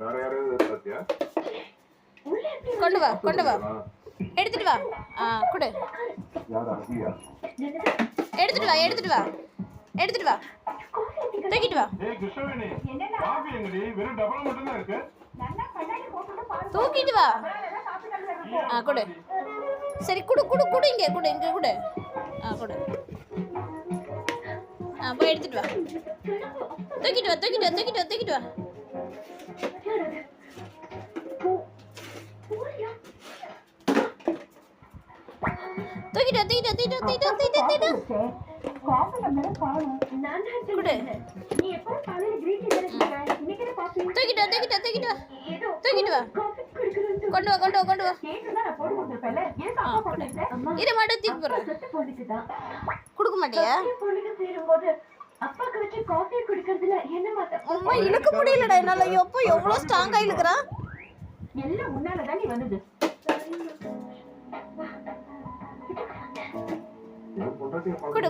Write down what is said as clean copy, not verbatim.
வேற யாராவது பாத்தியா? கொண்டு வா எடுத்துட்டு வா. கொடு. யாரா அபியா? எடுத்துட்டு வா தூக்கிட்டு வா. ஏய் கிருஷ்ணவேணி, காபி எங்கடி? வெறும் டபரா மட்டும் தான் இருக்கு. தூக்கிட்டு வா. கொடு. சரி குடு இங்க கொடு. கொடு. போய் எடுத்துட்டு வா. தூக்கிட்டு வா. தூக்கிட்டு வா. கொண்டு வா. இரு மட்டும் தூக்கி போடுறேன். குடுக்க மாட்டியா? அம்மா இழுக்க முடியலடா என்னால. எப்போ எவ்வளவு ஸ்ட்ராங்கா இழுக்குறான். எல்லாம் முன்னாலதான் நீ வந்தது. கொடு.